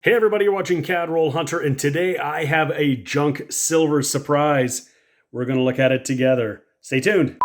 Hey everybody, you're watching Cadroll Hunter, and today I have a junk silver surprise. We're going to look at it together. Stay tuned.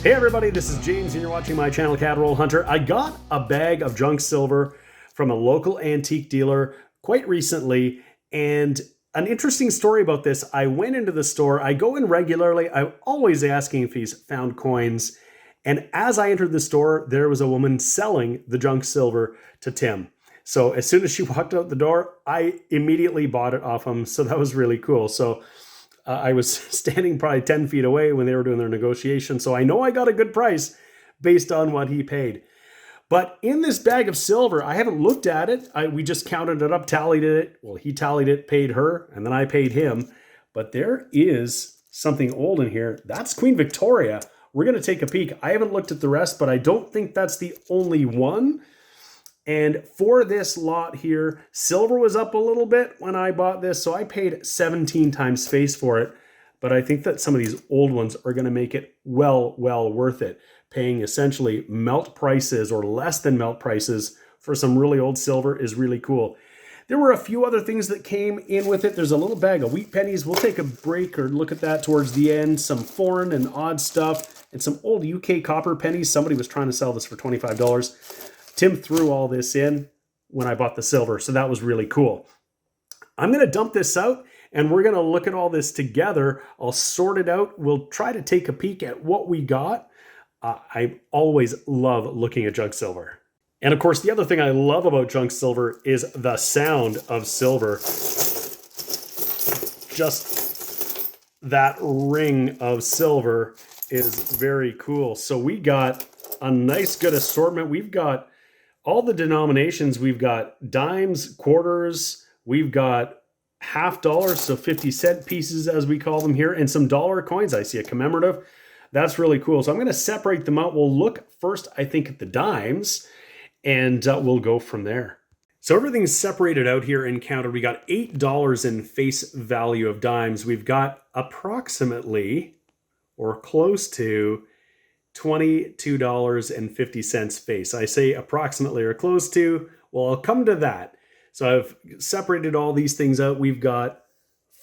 Hey everybody, this is James and you're watching my channel Cadroll Hunter. I got a bag of junk silver from a local antique dealer quite recently, and an interesting story about this. I went into the store. I go in regularly. I'm always asking if he's found coins. And as I entered the store, there was a woman selling the junk silver to Tim. So as soon as she walked out the door, I immediately bought it off him. So that was really cool. So I was standing probably 10 feet away when they were doing their negotiation. So I know I got a good price based on what he paid. But in this bag of silver, I haven't looked at it. We just counted it up, tallied it. Well, he tallied it, paid her, and then I paid him. But there is something old in here. That's Queen Victoria. We're going to take a peek. I haven't looked at the rest, but I don't think that's the only one. And for this lot here, silver was up a little bit when I bought this, so I paid 17 times face for it. But I think that some of these old ones are going to make it well worth it. Paying essentially melt prices or less than melt prices for some really old silver is really cool. There were a few other things that came in with it. There's a little bag of wheat pennies. We'll take a break or look at that towards the end. Some foreign and odd stuff and some old UK copper pennies. Somebody was trying to sell this for $25. Tim threw all this in when I bought the silver, so that was really cool. I'm going to dump this out and we're going to look at all this together. I'll sort it out. We'll try to take a peek at what we got. I always love looking at junk silver. And of course, the other thing I love about junk silver is the sound of silver. Just that ring of silver is very cool. So we got a nice good assortment. We've got all the denominations. We've got dimes, quarters, we've got half dollars, so 50-cent pieces as we call them here, and some dollar coins. I see a commemorative. That's really cool. So I'm going to separate them out. We'll look first, I think, at the dimes, and we'll go from there. So everything's separated out here and counted. We got $8 in face value of dimes. We've got approximately, or close to, $22.50 face. I say approximately or close to. Well, I'll come to that. So I've separated all these things out. We've got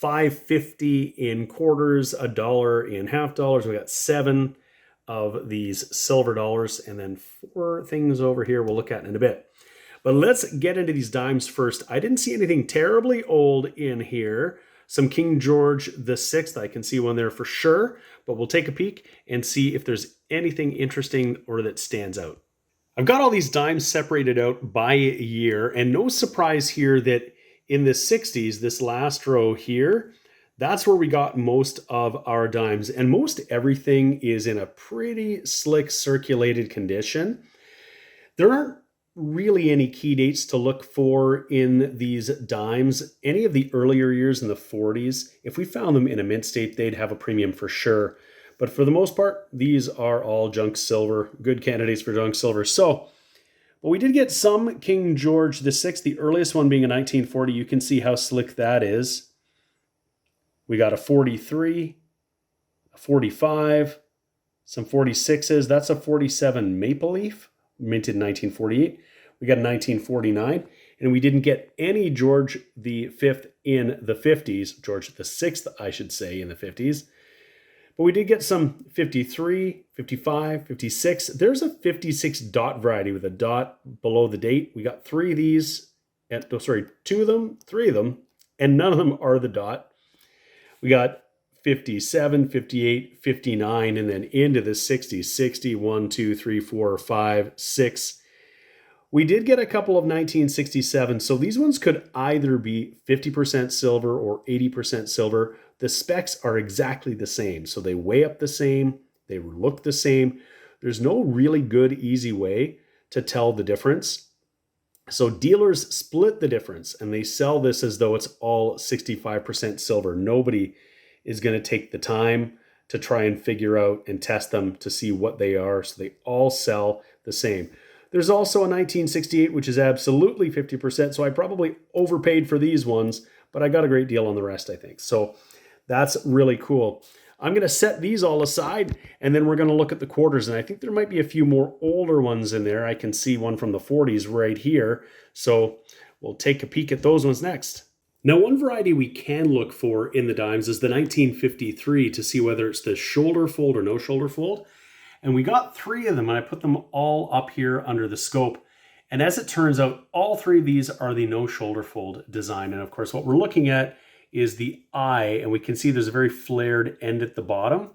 $5.50 in quarters, $1 in half dollars. We got 7 of these silver dollars, and then 4 things over here we'll look at in a bit. But let's get into these dimes first. I didn't see anything terribly old in here. Some King George VI, I can see one there for sure, but we'll take a peek and see if there's anything interesting or that stands out. I've got all these dimes separated out by year, and no surprise here that in the 60s, this last row here, that's where we got most of our dimes, and most everything is in a pretty slick circulated condition. There aren't really any key dates to look for in these dimes. Any of the earlier years in the 40s, if we found them in a mint state, they'd have a premium for sure. But for the most part, these are all junk silver, good candidates for junk silver. So, but we did get some King George VI, the earliest one being in 1940. You can see how slick that is. We got a 43, a 45, some 46s. That's a 47 Maple Leaf, minted in 1948. We got a 1949, and we didn't get any George V in the 50s, George VI, I should say, in the 50s. But we did get some 53, 55, 56. There's a 56 dot variety with a dot below the date. We got 3 of these, and, oh, sorry, 2 of them, 3 of them, and none of them are the dot. We got 57, 58, 59, and then into the 60s, 60, 1, 2, 3, 4, 5, 6. We did get a couple of 1967, so these ones could either be 50% silver or 80% silver. The specs are exactly the same, so they weigh up the same, they look the same. There's no really good, easy way to tell the difference. So dealers split the difference, and they sell this as though it's all 65% silver. Nobody is going to take the time to try and figure out and test them to see what they are, so they all sell the same. There's also a 1968, which is absolutely 50%, so I probably overpaid for these ones, but I got a great deal on the rest, I think. So that's really cool. I'm going to set these all aside, and then we're going to look at the quarters. And I think there might be a few more older ones in there. I can see one from the 40s right here. So we'll take a peek at those ones next. Now, one variety we can look for in the dimes is the 1953 to see whether it's the shoulder fold or no shoulder fold. And we got 3 of them, and I put them all up here under the scope. And as it turns out, all 3 of these are the no shoulder fold design. And of course, what we're looking at is the eye, and we can see there's a very flared end at the bottom.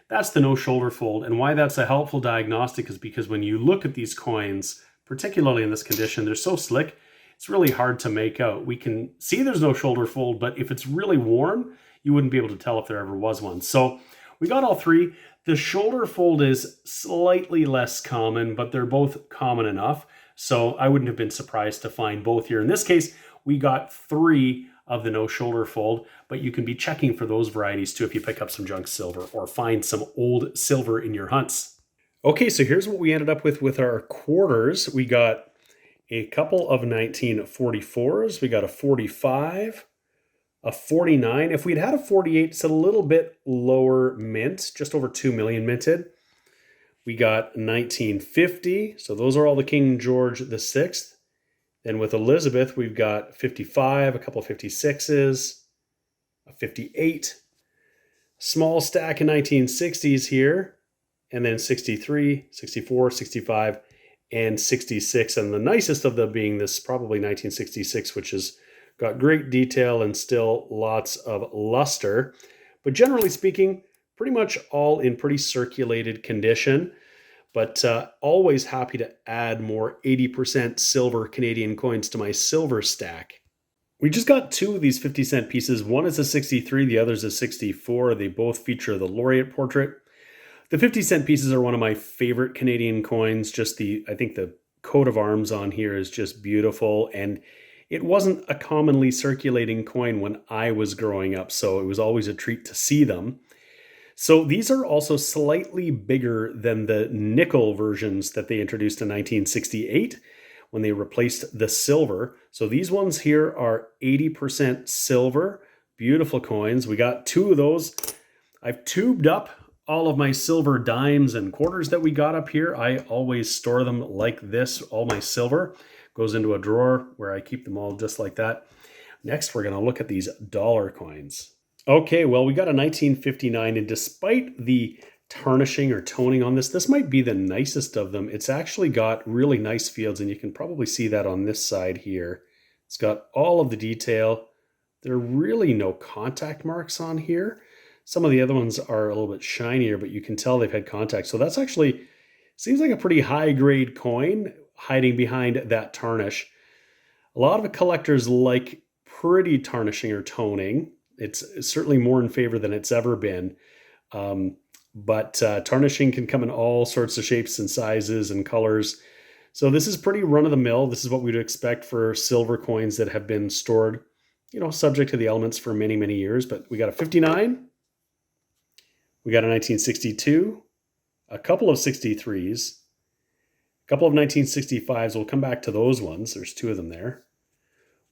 That's the no shoulder fold. And why that's a helpful diagnostic is because when you look at these coins, particularly in this condition, they're so slick, it's really hard to make out. We can see there's no shoulder fold, but if it's really worn, you wouldn't be able to tell if there ever was one. So we got all 3. The shoulder fold is slightly less common, but they're both common enough. So I wouldn't have been surprised to find both here. In this case, we got 3 of the no shoulder fold, but you can be checking for those varieties too if you pick up some junk silver or find some old silver in your hunts. Okay, so here's what we ended up with our quarters. We got a couple of 1944s. We got a 45, a 49. If we'd had a 48, it's a little bit lower mint, just over 2 million minted. We got 1950, so those are all the King George VI. Then with Elizabeth, we've got 55, a couple of 56s, a 58, small stack in 1960s here, and then 63, 64, 65, and 66. And the nicest of them being this probably 1966, which has got great detail and still lots of luster. But generally speaking, pretty much all in pretty circulated condition. But always happy to add more 80% silver Canadian coins to my silver stack. We just got 2 of these 50-cent pieces. One is a 63, the other is a 64. They both feature the laureate portrait. The 50-cent pieces are one of my favorite Canadian coins. Just I think the coat of arms on here is just beautiful. And it wasn't a commonly circulating coin when I was growing up, so it was always a treat to see them. So these are also slightly bigger than the nickel versions that they introduced in 1968 when they replaced the silver. So these ones here are 80% silver, beautiful coins. We got 2 of those. I've tubed up all of my silver dimes and quarters that we got up here. I always store them like this. All my silver goes into a drawer where I keep them all just like that. Next, we're going to look at these dollar coins. Okay, well, we got a 1959, and despite the tarnishing or toning on this might be the nicest of them. It's actually got really nice fields, and you can probably see that on this side here. It's got all of the detail. There are really no contact marks on here. Some of the other ones are a little bit shinier, but you can tell they've had contact. So that's actually, seems like a pretty high-grade coin hiding behind that tarnish. A lot of collectors like pretty tarnishing or toning. It's certainly more in favor than it's ever been. But tarnishing can come in all sorts of shapes and sizes and colors. So this is pretty run-of-the-mill. This is what we'd expect for silver coins that have been stored, subject to the elements for many, many years. But we got a 59. We got a 1962. A couple of 63s. A couple of 1965s. We'll come back to those ones. There's 2 of them there.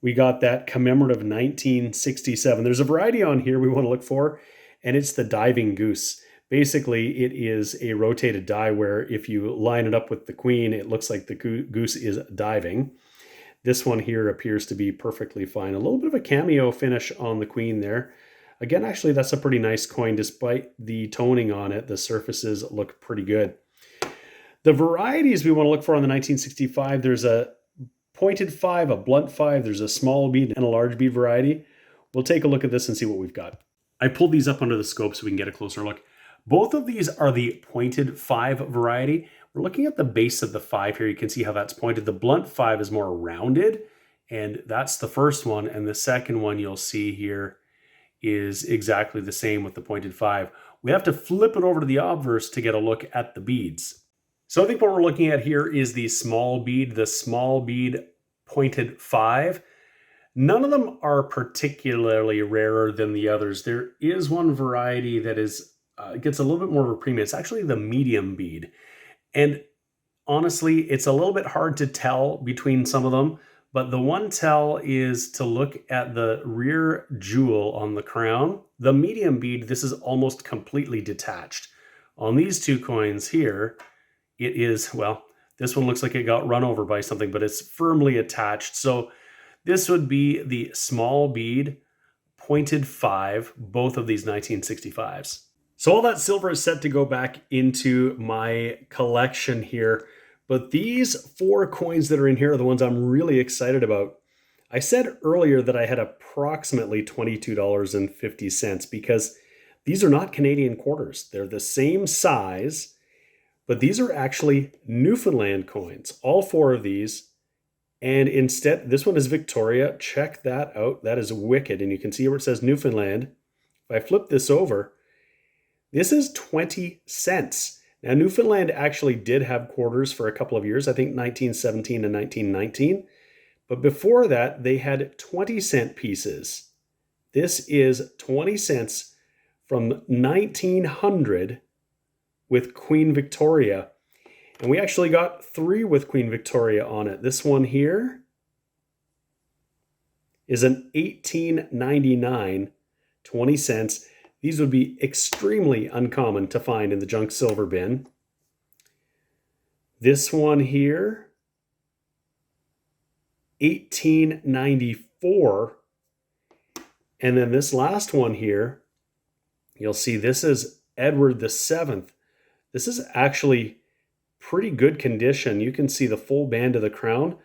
We got that commemorative 1967. There's a variety on here we want to look for, and it's the diving goose. Basically, it is a rotated die where if you line it up with the queen, it looks like the goose is diving. This one here appears to be perfectly fine. A little bit of a cameo finish on the queen there. Again, actually, that's a pretty nice coin. Despite the toning on it, the surfaces look pretty good. The varieties we want to look for on the 1965, there's a pointed 5, a blunt 5, there's a small bead and a large bead variety. We'll take a look at this and see what we've got. I pulled these up under the scope so we can get a closer look. Both of these are the pointed 5 variety. We're looking at the base of the 5 here. You can see how that's pointed. The blunt 5 is more rounded, and that's the first one. And the second one you'll see here is exactly the same with the pointed 5. We have to flip it over to the obverse to get a look at the beads. So I think what we're looking at here is the small bead pointed 5. None of them are particularly rarer than the others. There is one variety that is gets a little bit more of a premium. It's actually the medium bead. And honestly, it's a little bit hard to tell between some of them, But the one tell is to look at the rear jewel on the crown. The medium bead, this is almost completely detached. On these two coins here, it is, well, this one looks like it got run over by something, but it's firmly attached. So this would be the small bead, pointed 5, both of these 1965s. So all that silver is set to go back into my collection here. But these 4 coins that are in here are the ones I'm really excited about. I said earlier that I had approximately $22.50 because these are not Canadian quarters. They're the same size, but these are actually Newfoundland coins, all 4 of these. And instead, this one is Victoria. Check that out. That is wicked. And you can see where it says Newfoundland. If I flip this over, this is 20 cents. Now, Newfoundland actually did have quarters for a couple of years, I think 1917 and 1919. But before that, they had 20-cent pieces. This is 20 cents from 1900 with Queen Victoria. And we actually got 3 with Queen Victoria on it. This one here is an 1899, 20 cents. These would be extremely uncommon to find in the junk silver bin. This one here, 1894. And then this last one here, you'll see this is Edward VII. This is actually pretty good condition. You can see the full band of the crown.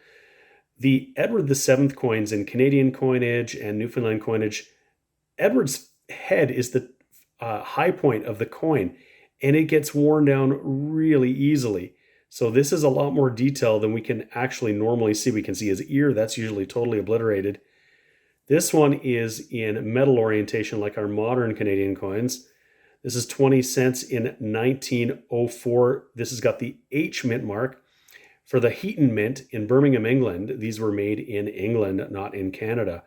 The Edward VII coins in Canadian coinage and Newfoundland coinage, Edward's head is the high point of the coin, and it gets worn down really easily. So this is a lot more detail than we can actually normally see. We can see his ear. That's usually totally obliterated. This one is in metal orientation like our modern Canadian coins. This is 20 cents in 1904. This has got the H mint mark. For the Heaton Mint in Birmingham, England, these were made in England, not in Canada.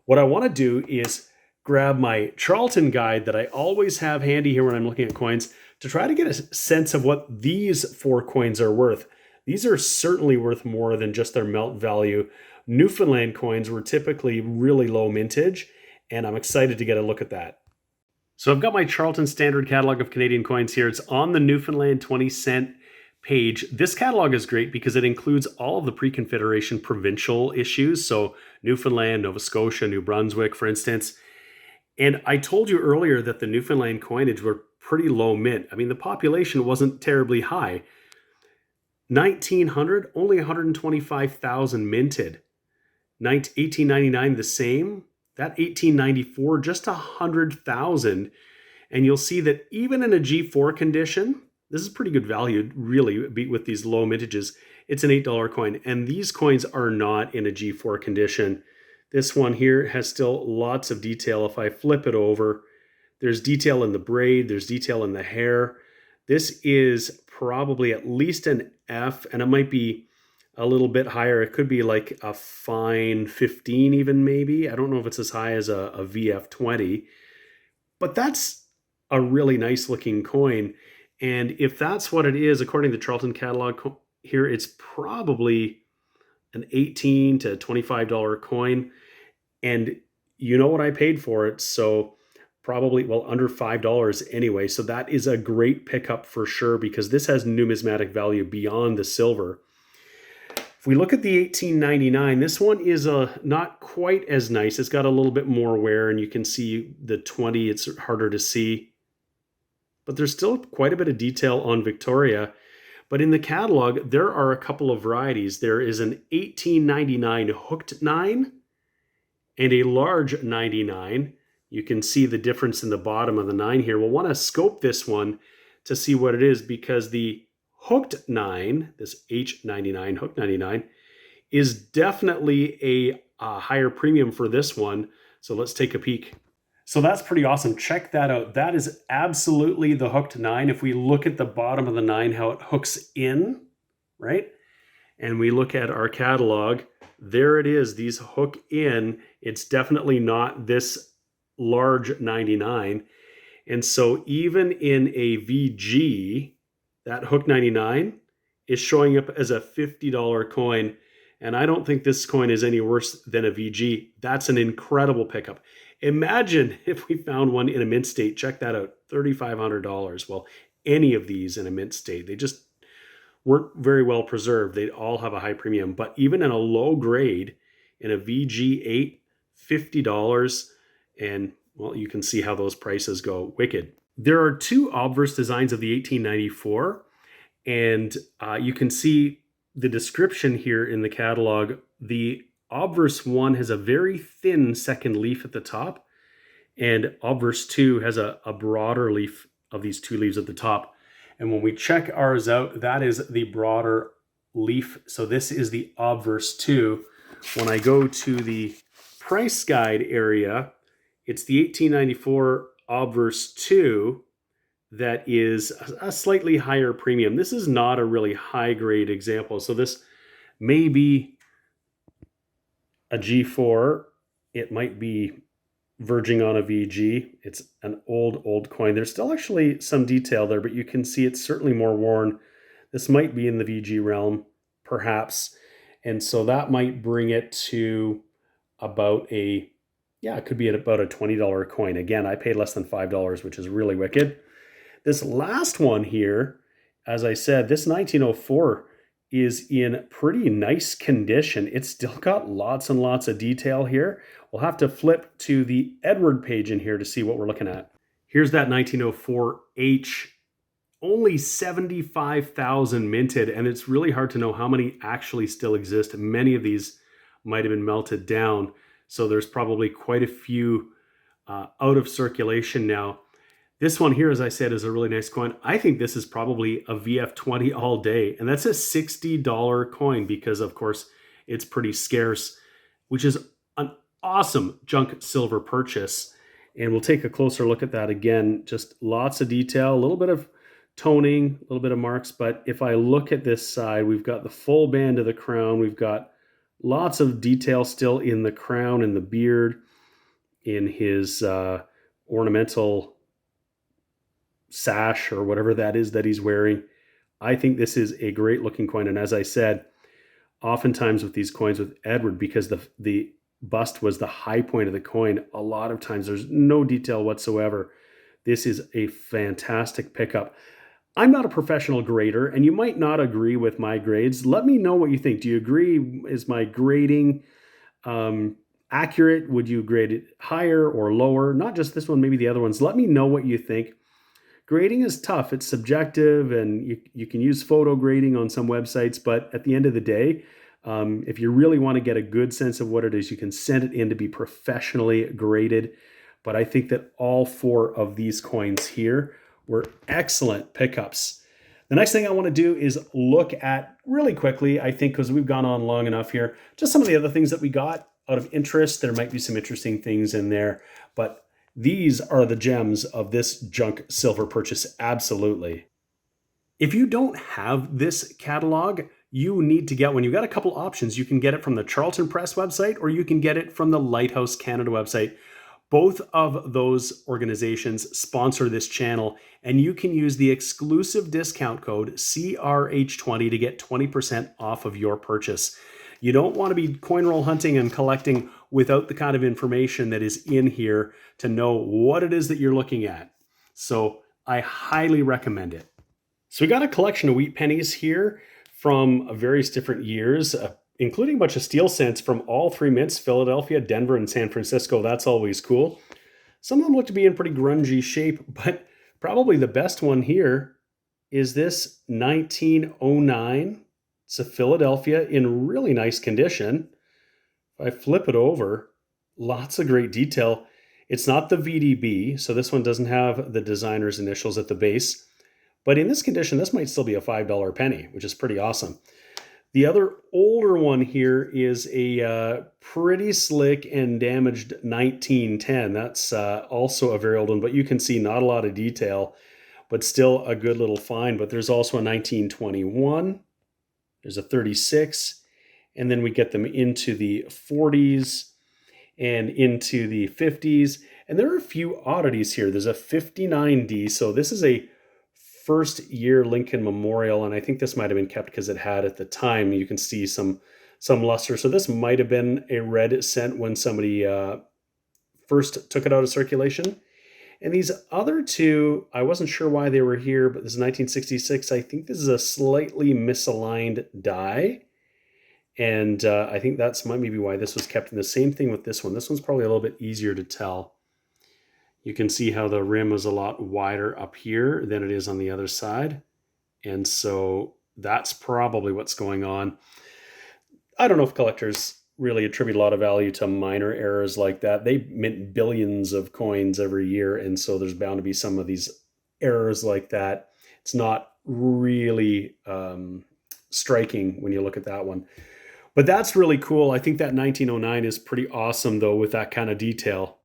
What I want to do is grab my Charlton guide that I always have handy here when I'm looking at coins to try to get a sense of what these 4 coins are worth. These are certainly worth more than just their melt value. Newfoundland coins were typically really low mintage, and I'm excited to get a look at that. So I've got my Charlton Standard Catalog of Canadian coins here. It's on the Newfoundland 20-cent page. This catalog is great because it includes all of the pre-Confederation provincial issues. So Newfoundland, Nova Scotia, New Brunswick, for instance. And I told you earlier that the Newfoundland coinage were pretty low mint. I mean, the population wasn't terribly high. 1900, only 125,000 minted. 1899, the same. That 1894, just 100,000. And you'll see that even in a G4 condition, this is pretty good value, really, with these low mintages. It's an $8 coin. And these coins are not in a G4 condition. This one here has still lots of detail. If I flip it over, there's detail in the braid, there's detail in the hair. This is probably at least an F, and it might be a little bit higher. It could be like a fine 15 even, maybe. I don't know if it's as high as a VF20, but that's a really nice looking coin. And if that's what it is, according to the Charlton catalog here, it's probably an $18 to $25 coin. And you know what I paid for it, so probably, well, under $5 anyway. So that is a great pickup for sure because this has numismatic value beyond the silver. If we look at the 1899, this one is not quite as nice. It's got a little bit more wear, and you can see the 20, it's harder to see. But there's still quite a bit of detail on Victoria. But in the catalog, there are a couple of varieties. There is an 1899 hooked 9 and a large 99. You can see the difference in the bottom of the 9 here. We'll want to scope this one to see what it is because the hooked 9, this H99, hooked 99, is definitely a higher premium for this one. So let's take a peek. So that's pretty awesome. Check that out. That is absolutely the hooked 9. If we look at the bottom of the 9, how it hooks in, right? And we look at our catalog, there it is. These hook in. It's definitely not this large 99. And so even in a VG, that hook 99 is showing up as a $50 coin. And I don't think this coin is any worse than a VG. That's an incredible pickup. Imagine if we found one in a mint state. Check that out, $3,500. Well, any of these in a mint state, they just weren't very well preserved. They'd all have a high premium. But even in a low grade, in a VG8, $50. And well, you can see how those prices go wicked. There are two obverse designs of the 1894. And you can see the description here in the catalog. The obverse 1 has a very thin second leaf at the top, and obverse 2 has a broader leaf of these two leaves at the top. And when we check ours out, that is the broader leaf. So this is the obverse 2. When I go to the price guide area, it's the 1894 obverse 2 that is a slightly higher premium. This is not a really high grade example. So this may be a G4. It might be verging on a VG. It's an old coin. There's still actually some detail there, but you can see it's certainly more worn. This might be in the VG realm, perhaps. And so that might bring it to about it could be at about a $20 coin. Again, I paid less than $5, which is really wicked. This last one here, as I said, this 1904 is in pretty nice condition. It's still got lots and lots of detail here. We'll have to flip to the Edward page in here to see what we're looking at. Here's that 1904H, only 75,000 minted, and it's really hard to know how many actually still exist. Many of these might have been melted down, so there's probably quite a few out of circulation now. This one here, as I said, is a really nice coin. I think this is probably a VF20 all day. And that's a $60 coin because, of course, it's pretty scarce, which is an awesome junk silver purchase. And we'll take a closer look at that again. Just lots of detail, a little bit of toning, a little bit of marks. But if I look at this side, we've got the full band of the crown. We've got lots of detail still in the crown and the beard, in his ornamental sash or whatever that is that he's wearing. I think this is a great looking coin. And as I said, oftentimes with these coins with Edward, because the bust was the high point of the coin, a lot of times there's no detail whatsoever. This is a fantastic pickup. I'm not a professional grader, and you might not agree with my grades. Let me know what you think. Do you agree? Is my grading accurate? Would you grade it higher or lower? Not just this one, maybe the other ones. Let me know what you think. Grading is tough. It's subjective, and you can use photo grading on some websites, but at the end of the day, if you really want to get a good sense of what it is, you can send it in to be professionally graded. But I think that all four of these coins here were excellent pickups. The next thing I want to do is look at really quickly, I think, because we've gone on long enough here, just some of the other things that we got out of interest. There might be some interesting things in there, but these are the gems of this junk silver purchase, absolutely. If you don't have this catalog, you need to get one. You've got a couple options. You can get it from the Charlton Press website, or you can get it from the Lighthouse Canada website. Both of those organizations sponsor this channel, and you can use the exclusive discount code CRH20 to get 20% off of your purchase. You don't want to be coin roll hunting and collecting without the kind of information that is in here to know what it is that you're looking at. So I highly recommend it. So we got a collection of wheat pennies here from various different years, including a bunch of steel cents from all three mints, Philadelphia, Denver, and San Francisco. That's always cool. Some of them look to be in pretty grungy shape, but probably the best one here is this 1909. It's a Philadelphia in really nice condition. If I flip it over, lots of great detail. It's not the VDB, so this one doesn't have the designer's initials at the base. But in this condition, this might still be a $5 penny, which is pretty awesome. The other older one here is a pretty slick and damaged 1910. That's also a very old one, but you can see not a lot of detail, but still a good little find. But there's also a 1921. There's a 36, and then we get them into the 40s and into the 50s. And there are a few oddities here. There's a 59D, so this is a first year Lincoln Memorial, and I think this might have been kept because it had at the time, you can see some some luster. So this might have been a red cent when somebody first took it out of circulation. And these other two, I wasn't sure why they were here, but this is 1966. I think this is a slightly misaligned die. And I think that's maybe why this was kept in. The same thing with this one. This one's probably a little bit easier to tell. You can see how the rim is a lot wider up here than it is on the other side. And so that's probably what's going on. I don't know if collectors really attribute a lot of value to minor errors like that. They mint billions of coins every year, and so there's bound to be some of these errors like that. It's not really striking when you look at that one. But that's really cool. I think that 1909 is pretty awesome, though, with that kind of detail.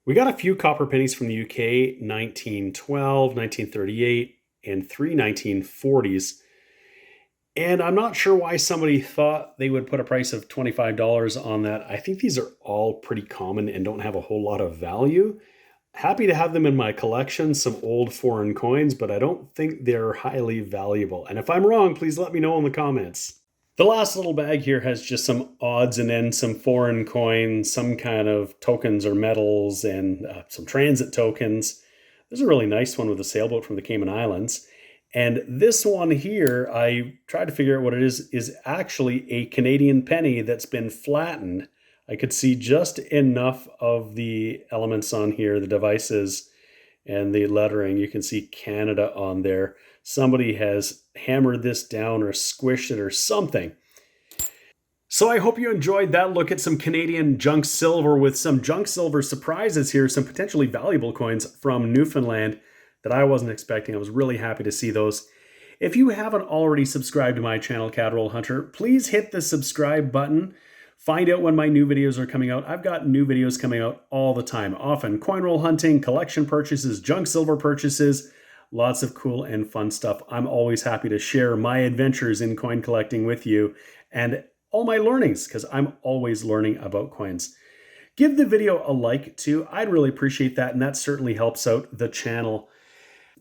We got a few copper pennies from the UK, 1912, 1938, and 3 1940s. And I'm not sure why somebody thought they would put a price of $25 on that. I think these are all pretty common and don't have a whole lot of value. Happy to have them in my collection, some old foreign coins, but I don't think they're highly valuable. And if I'm wrong, please let me know in the comments. The last little bag here has just some odds and ends, some foreign coins, some kind of tokens or medals, and some transit tokens. There's a really nice one with a sailboat from the Cayman Islands. And this one here, I tried to figure out what it is actually a Canadian penny that's been flattened. I could see just enough of the elements on here, the devices and the lettering. You can see Canada on there. Somebody has hammered this down or squished it or something. So I hope you enjoyed that look at some Canadian junk silver with some junk silver surprises here, some potentially valuable coins from Newfoundland that I wasn't expecting. I was really happy to see those. If you haven't already subscribed to my channel, Cadroll Hunter, please hit the subscribe button. Find out when my new videos are coming out. I've got new videos coming out all the time, often coin roll hunting, collection purchases, junk silver purchases, lots of cool and fun stuff. I'm always happy to share my adventures in coin collecting with you and all my learnings, because I'm always learning about coins. Give the video a like too. I'd really appreciate that, and that certainly helps out the channel.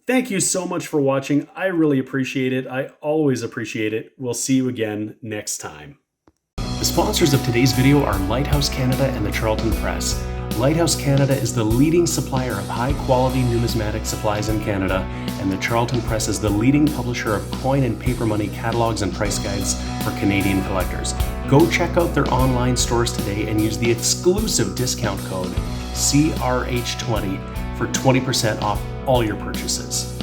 Thank you so much for watching. I really appreciate it. I always appreciate it. We'll see you again next time. The sponsors of today's video are Lighthouse Canada and the Charlton Press. Lighthouse Canada is the leading supplier of high-quality numismatic supplies in Canada, and the Charlton Press is the leading publisher of coin and paper money catalogs and price guides for Canadian collectors. Go check out their online stores today and use the exclusive discount code CRH20 for 20% off all your purchases.